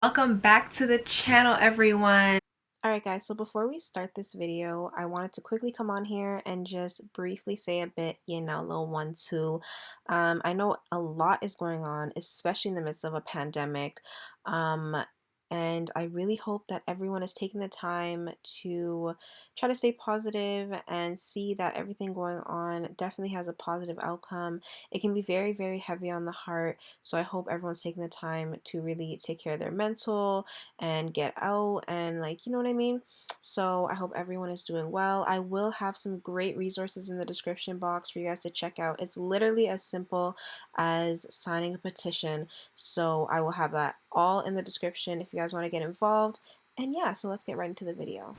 Welcome back to the channel, everyone. Alright guys, so before we start this video, I wanted to quickly come on here and just briefly say a bit, little 1-2. I know a lot is going on, especially in the midst of a pandemic. And I really hope that everyone is taking the time to try to stay positive and see that everything going on definitely has a positive outcome. It can be very, very heavy on the heart, so I hope everyone's taking the time to really take care of their mental and get out and, like, you know what I mean? So I hope everyone is doing well. I will have some great resources in the description box for you guys to check out. It's literally as simple as signing a petition, so I will have that all in the description if you guys want to get involved. And yeah, so let's get right into the video.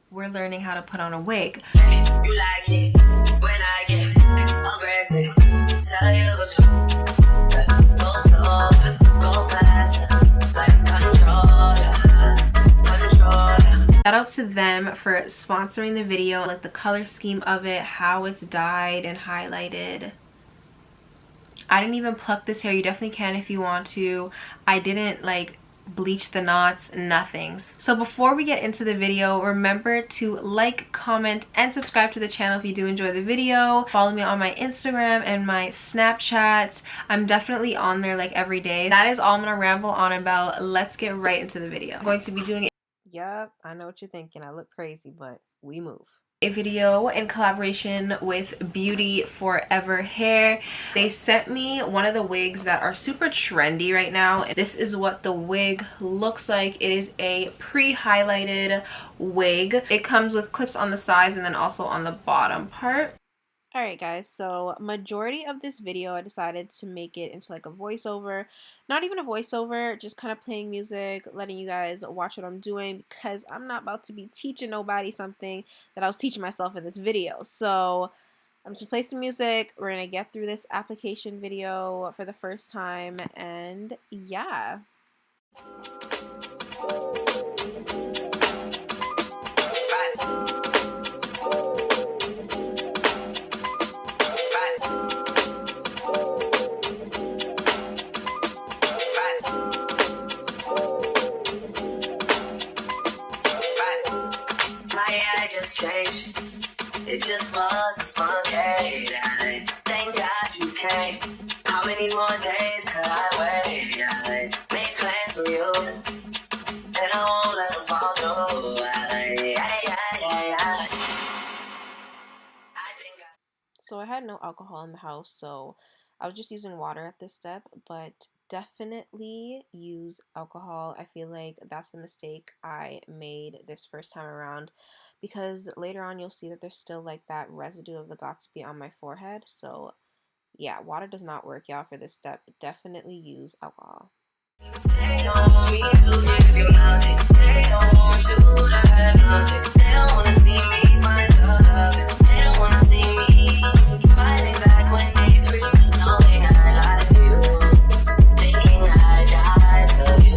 We're learning how to put on a wig. You like it when I get aggressive. Tell you to go slow, go faster, like controller. Shout out to them for sponsoring the video, like the color scheme of it, how it's dyed and highlighted. I didn't even pluck this hair. You definitely can if you want to. I didn't like bleach the knots, nothing. So before we get into the video, remember to like, comment, and subscribe to the channel if you do enjoy the video. Follow me on my Instagram and my Snapchat. I'm definitely on there like every day. That is all I'm gonna ramble on about. Let's get right into the video. I'm going to be doing Yep, I know what you're thinking. I look crazy, but we move. A video in collaboration with Beauty Forever Hair. They sent me one of the wigs that are super trendy right now. This is what the wig looks like. It is a pre-highlighted wig. It comes with clips on the sides and then also on the bottom part. Alright guys, so majority of this video I decided to make it into like a voiceover. Not even a voiceover, just kind of playing music, letting you guys watch what I'm doing, because I'm not about to be teaching nobody something that I was teaching myself in this video. So I'm just gonna play some music. We're gonna get through this application video for the first time, and yeah. Change. It just was the fun day. I thank God you came. How many more days could I wait? I made plans for you, and I won't let them fall through. So I had no alcohol in the house, so I was just using water at this step, but definitely use alcohol. I feel like that's the mistake I made this first time around, because later on you'll see that there's still like that residue of the Gatsby on my forehead. So yeah, water does not work, y'all, for this step. Definitely use alcohol. They don't want me to give you nothing. They don't want you to have nothing. They don't want to see me find love. They don't want to see me smiling back when they breathe, knowing I love you, thinking I die for you.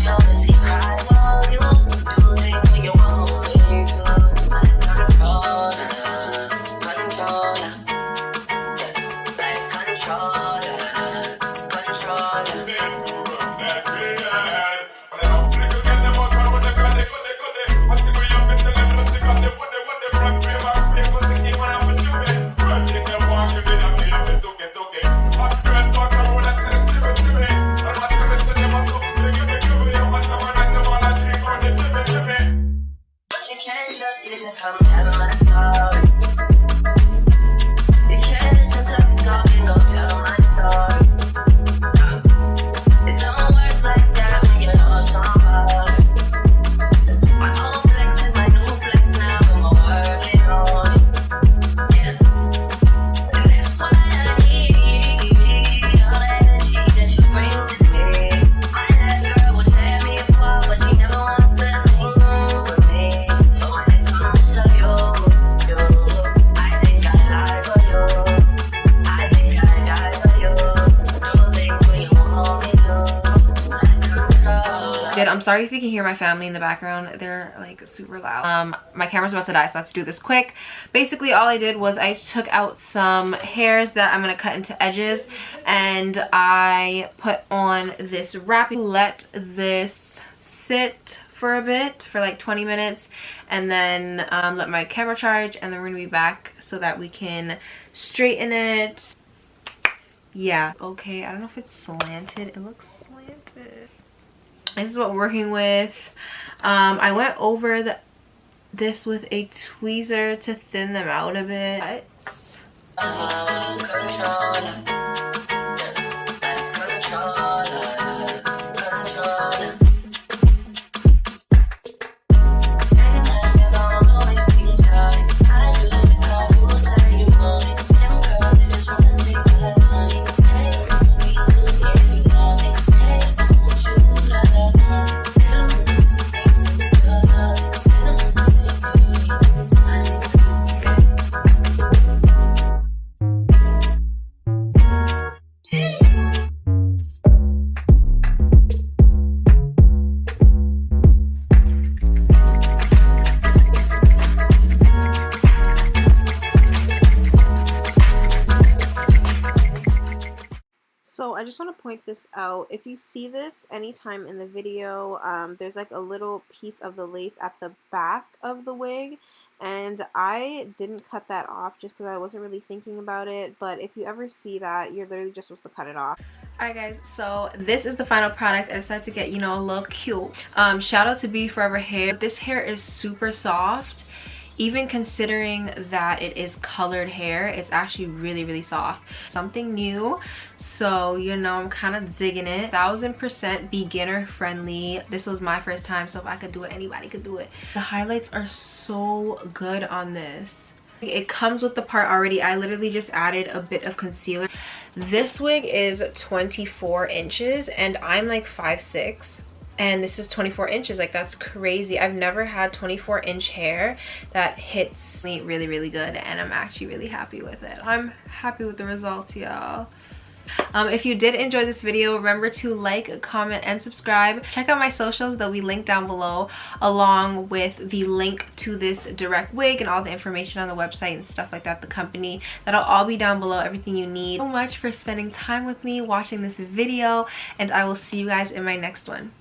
Jealousy cry for you. Do things when you want me to. Like controller, like controller. I'm sorry if you can hear my family in the background. They're like super loud. My camera's about to die, so let's do this quick. Basically all I did was I took out some hairs that I'm gonna cut into edges, and I put on this wrapping. Let this sit for a bit, for like 20 minutes, and then let my camera charge, and then we're gonna be back so that we can straighten it. Yeah, okay, I don't know if it's slanted. It looks slanted. This is what we're working with. I went over this with a tweezer to thin them out a bit. So I just want to point this out. If you see this anytime in the video, there's like a little piece of the lace at the back of the wig, and I didn't cut that off just because I wasn't really thinking about it. But if you ever see that, you're literally just supposed to cut it off. Alright guys, so this is the final product. I decided to get, you know, a little cute. Shout out to beautyforeverhair. This hair is super soft. Even considering that it is colored hair, it's actually really soft. Something new, so you know, I'm kind of digging it. 1000% beginner friendly. This was my first time, so if I could do it, anybody could do it. The highlights are so good on this. It comes with the part already. I literally just added a bit of concealer. This wig is 24 inches and I'm like 5'6". And this is 24 inches. Like, that's crazy. I've never had 24-inch hair that hits me really good, and I'm actually really happy with it. I'm happy with the results, y'all. If you did enjoy this video, remember to like, comment, and subscribe. Check out my socials. They'll be linked down below, along with the link to this direct wig and all the information on the website and stuff like that, the company. That'll all be down below, everything you need. Thank you so much for spending time with me watching this video, and I will see you guys in my next one.